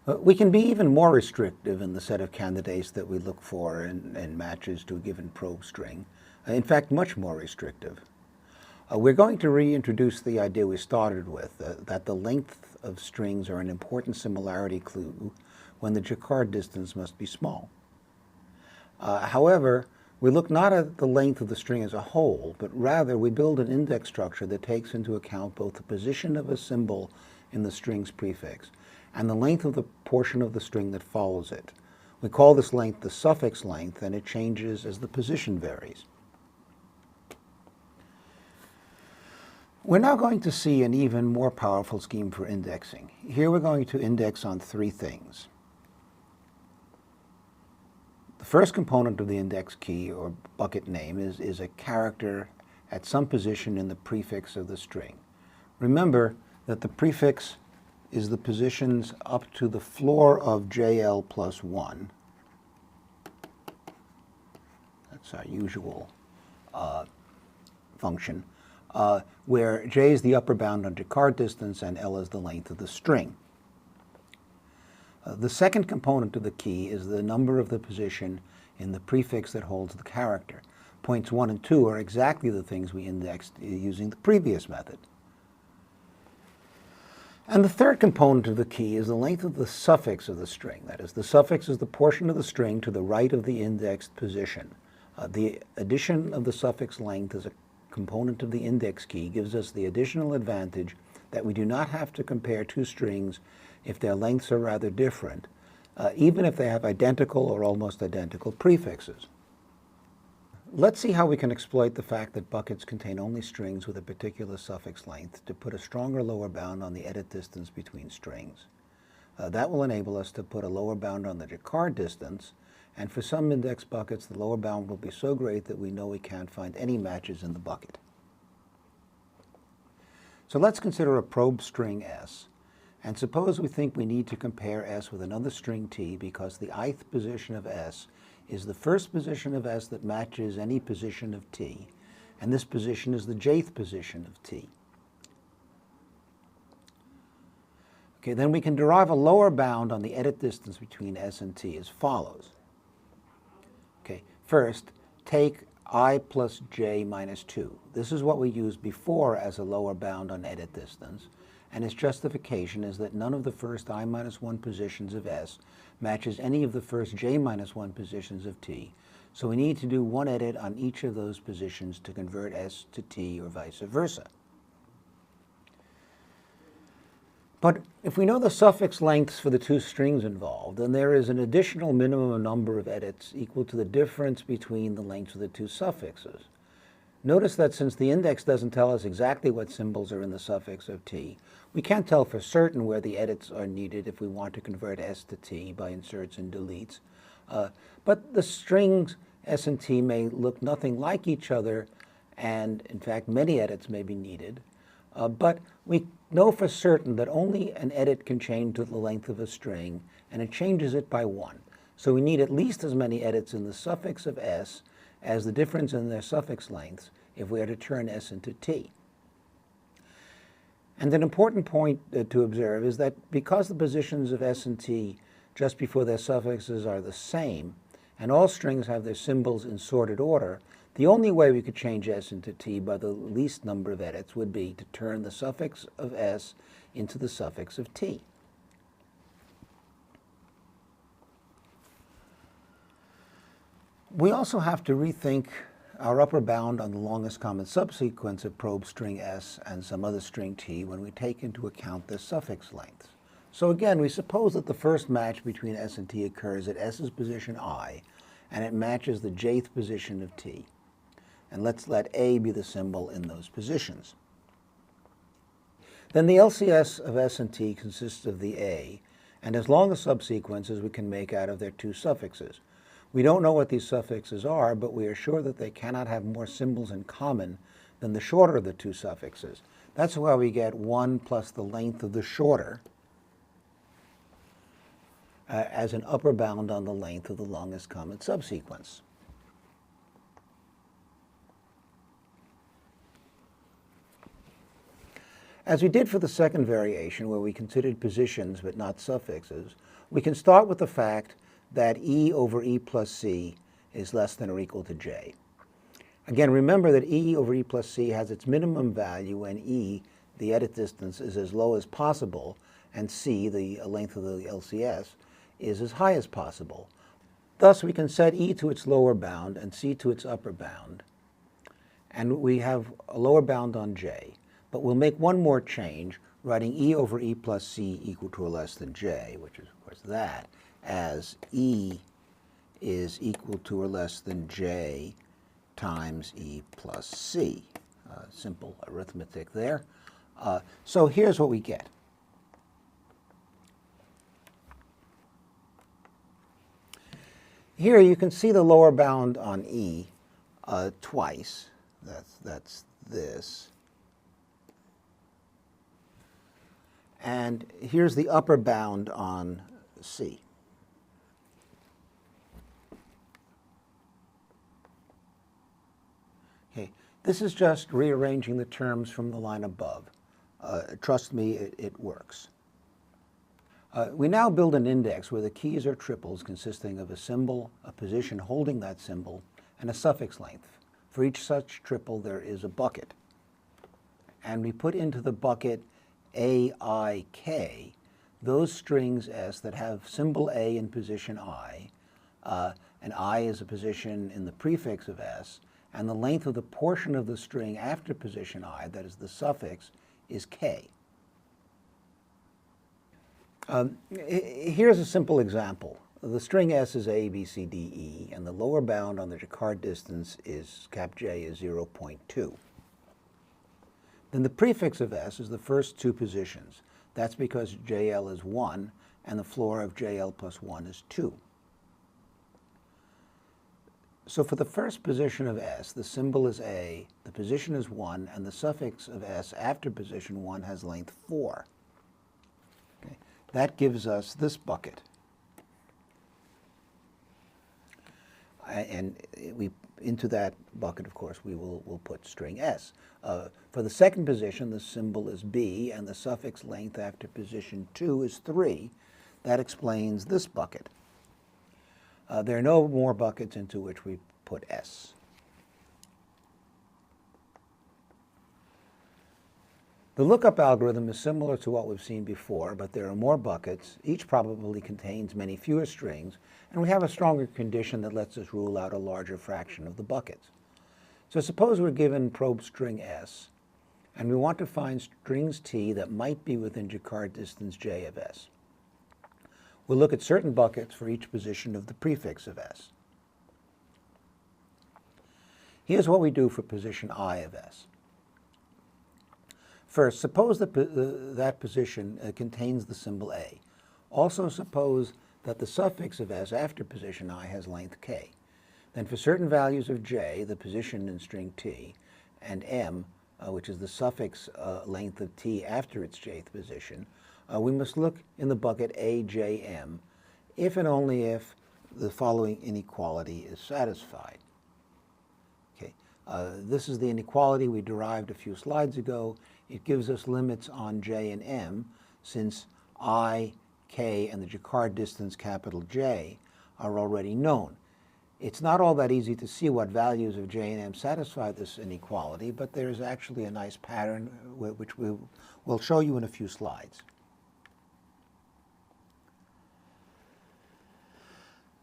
We can be even more restrictive in the set of candidates that we look for in matches to a given probe string. In fact, much more restrictive. We're going to reintroduce the idea we started with, that the length of strings are an important similarity clue when the Jacquard distance must be small. However, we look not at the length of the string as a whole, but rather we build an index structure that takes into account both the position of a symbol in the string's prefix and the length of the portion of the string that follows it. We call this length the suffix length, and it changes as the position varies. We're now going to see an even more powerful scheme for indexing. Here we're going to index on three things. The first component of the index key, or bucket name, is a character at some position in the prefix of the string. Remember that the prefix is the positions up to the floor of JL plus 1. That's our usual function, where J is the upper bound on Jacquard distance and L is the length of the string. The second component of the key is the number of the position in the prefix that holds the character. Points 1 and 2 are exactly the things we indexed using the previous method. And the third component of the key is the length of the suffix of the string. That is, the suffix is the portion of the string to the right of the indexed position. The addition of the suffix length as a component of the index key gives us the additional advantage that we do not have to compare two strings if their lengths are rather different, even if they have identical or almost identical prefixes. Let's see how we can exploit the fact that buckets contain only strings with a particular suffix length to put a stronger lower bound on the edit distance between strings. That will enable us to put a lower bound on the Jacquard distance, and for some index buckets, the lower bound will be so great that we know we can't find any matches in the bucket. So let's consider a probe string S, and suppose we think we need to compare S with another string T because the ith position of S is the first position of S that matches any position of T, and this position is the jth position of T. Okay, then we can derive a lower bound on the edit distance between S and T as follows. Okay, first, take I plus j minus 2. This is what we used before as a lower bound on edit distance, and its justification is that none of the first I minus 1 positions of S matches any of the first j minus 1 positions of T, so we need to do one edit on each of those positions to convert S to T or vice versa. But if we know the suffix lengths for the two strings involved, then there is an additional minimum number of edits equal to the difference between the lengths of the two suffixes. Notice that since the index doesn't tell us exactly what symbols are in the suffix of T, we can't tell for certain where the edits are needed if we want to convert S to T by inserts and deletes. But the strings S and T may look nothing like each other, and in fact many edits may be needed. But we know for certain that only an edit can change the length of a string, and it changes it by 1. So we need at least as many edits in the suffix of S as the difference in their suffix lengths if we are to turn S into T. And an important point to observe is that because the positions of S and T just before their suffixes are the same, and all strings have their symbols in sorted order, the only way we could change S into T by the least number of edits would be to turn the suffix of S into the suffix of T. We also have to rethink our upper bound on the longest common subsequence of probe string S and some other string T when we take into account their suffix lengths. So again, we suppose that the first match between S and T occurs at S's position I, and it matches the jth position of T. And let's let A be the symbol in those positions. Then the LCS of S and T consists of the A, and as long a subsequence as we can make out of their two suffixes. We don't know what these suffixes are, but we are sure that they cannot have more symbols in common than the shorter of the two suffixes. That's why we get 1 plus the length of the shorter as an upper bound on the length of the longest common subsequence. As we did for the second variation, where we considered positions but not suffixes, We can start with the fact that E over E plus C is less than or equal to J. Again, remember that E over E plus C has its minimum value when E, the edit distance, is as low as possible, and C, the length of the LCS, is as high as possible. Thus, we can set E to its lower bound and C to its upper bound. And we have a lower bound on J. But we'll make one more change, writing E over E plus C equal to or less than J, which is, of course, that, as E is equal to or less than J times E plus C. Simple arithmetic there. So here's what we get. Here you can see the lower bound on E twice. That's this. And here's the upper bound on C. Okay, this is just rearranging the terms from the line above. Trust me, it works. We now build an index where the keys are triples consisting of a symbol, a position holding that symbol, and a suffix length. For each such triple, there is a bucket. And we put into the bucket A, I, K, those strings S that have symbol A in position I, and I is a position in the prefix of S, and the length of the portion of the string after position I, that is the suffix, is K. Here's a simple example. The string S is A, B, C, D, E, and the lower bound on the Jacquard distance is cap J is 0.2. Then the prefix of S is the first two positions. That's because JL is 1, and the floor of JL plus 1 is 2. So for the first position of S, the symbol is A, the position is 1, and the suffix of S after position 1 has length 4. Okay. That gives us this bucket. And into that bucket, of course, we'll put string S. For the second position, the symbol is B, and the suffix length after position 2 is 3. That explains this bucket. There are no more buckets into which we put S. The lookup algorithm is similar to what we've seen before, but there are more buckets. Each probably contains many fewer strings, and we have a stronger condition that lets us rule out a larger fraction of the buckets. So suppose we're given probe string S, and we want to find strings T that might be within Jacquard distance J of S. We'll look at certain buckets for each position of the prefix of S. Here's what we do for position I of S. First, suppose that that position contains the symbol A. Also suppose that the suffix of S after position I has length K. Then for certain values of J, the position in string T, and M, which is the suffix length of T after its jth position, we must look in the bucket AJM if and only if the following inequality is satisfied. Okay. This is the inequality we derived a few slides ago. It gives us limits on J and M since I, K, and the Jacquard distance capital J are already known. It's not all that easy to see what values of J and M satisfy this inequality, but there's actually a nice pattern which we'll show you in a few slides.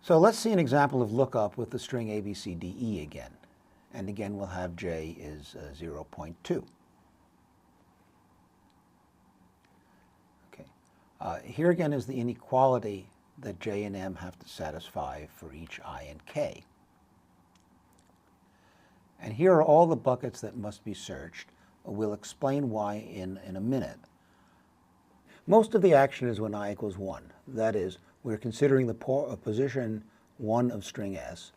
So let's see an example of lookup with the string ABCDE again. And again, we'll have J is 0.2. Okay. Here again is the inequality that J and M have to satisfy for each I and K. And here are all the buckets that must be searched. We'll explain why in a minute. Most of the action is when I equals 1. That is, we're considering the position 1 of string S.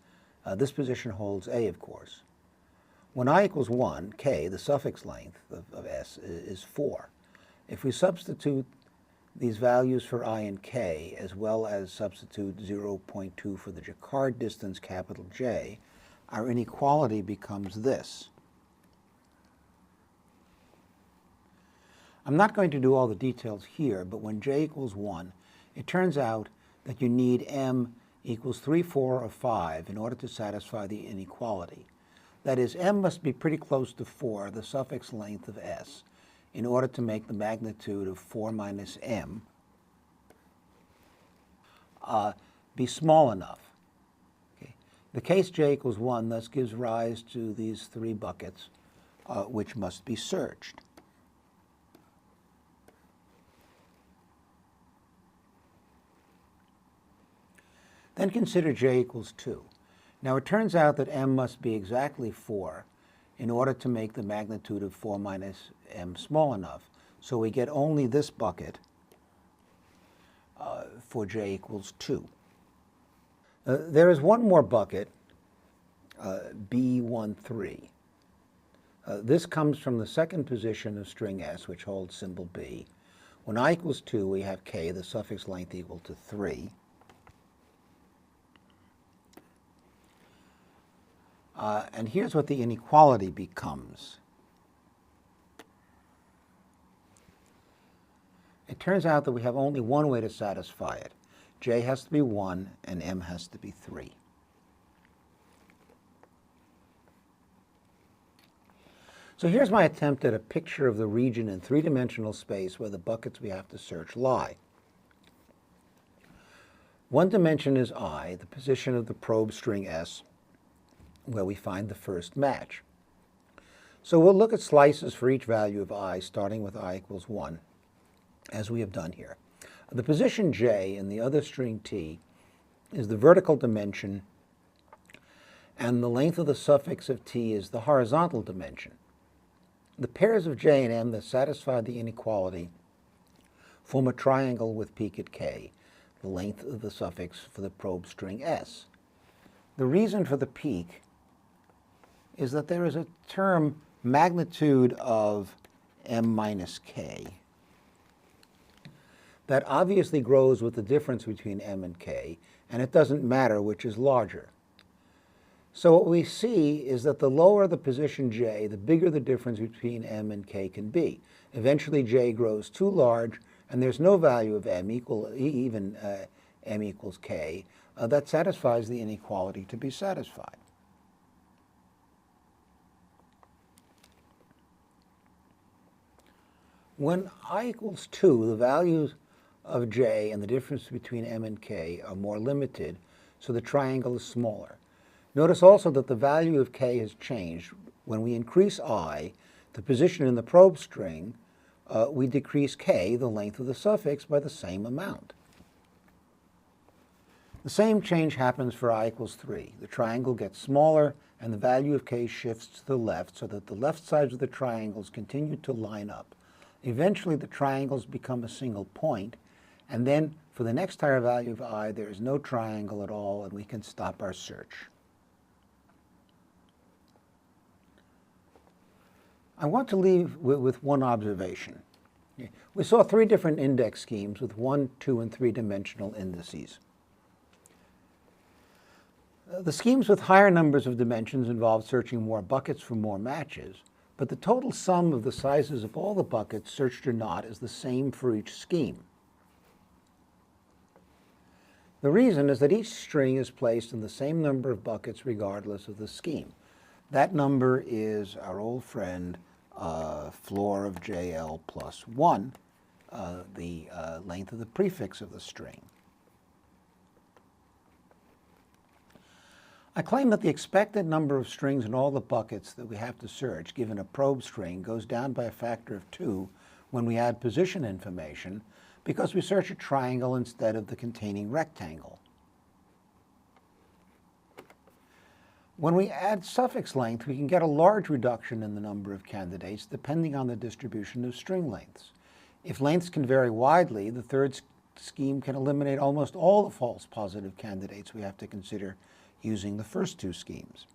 This position holds A, of course. When I equals 1, K, the suffix length of S, is 4. If we substitute these values for I and K, as well as substitute 0.2 for the Jacquard distance capital J, our inequality becomes this. I'm not going to do all the details here, but when J equals 1, it turns out that you need m equals 3, 4, or 5 in order to satisfy the inequality. That is, m must be pretty close to 4, the suffix length of s, in order to make the magnitude of 4 minus m be small enough. Okay. The case j equals 1 thus gives rise to these 3 buckets, which must be searched. Then consider j equals 2. Now it turns out that m must be exactly 4 in order to make the magnitude of 4 minus m small enough. So we get only this bucket for j equals 2. There is one more bucket, B13. This comes from the second position of string s, which holds symbol b. When I equals 2, we have k, the suffix length, equal to 3. And here's what the inequality becomes. It turns out that we have only one way to satisfy it. J has to be 1 and m has to be 3. So here's my attempt at a picture of the region in three-dimensional space where the buckets we have to search lie. One dimension is I, the position of the probe string S, where we find the first match. So we'll look at slices for each value of I, starting with I equals 1, as we have done here. The position j in the other string t is the vertical dimension, and the length of the suffix of t is the horizontal dimension. The pairs of j and m that satisfy the inequality form a triangle with peak at k, the length of the suffix for the probe string s. The reason for the peak is that there is a term magnitude of m minus k that obviously grows with the difference between m and k, and it doesn't matter which is larger. So what we see is that the lower the position j, the bigger the difference between m and k can be. Eventually j grows too large, and there's no value of m even m equals k that satisfies the inequality to be satisfied. When I equals 2, the values of j and the difference between m and k are more limited, so the triangle is smaller. Notice also that the value of k has changed. When we increase I, the position in the probe string, we decrease k, the length of the suffix, by the same amount. The same change happens for I equals 3. The triangle gets smaller, and the value of k shifts to the left so that the left sides of the triangles continue to line up. Eventually, the triangles become a single point, and then for the next higher value of I, there is no triangle at all, and we can stop our search. I want to leave with one observation. We saw 3 different index schemes with 1, 2, and 3-dimensional indices. The schemes with higher numbers of dimensions involve searching more buckets for more matches, but the total sum of the sizes of all the buckets, searched or not, is the same for each scheme. The reason is that each string is placed in the same number of buckets regardless of the scheme. That number is our old friend floor of JL plus 1, the length of the prefix of the string. I claim that the expected number of strings in all the buckets that we have to search, given a probe string, goes down by a factor of 2 when we add position information, because we search a triangle instead of the containing rectangle. When we add suffix length, we can get a large reduction in the number of candidates depending on the distribution of string lengths. If lengths can vary widely, the third scheme can eliminate almost all the false positive candidates we have to consider using the first 2 schemes.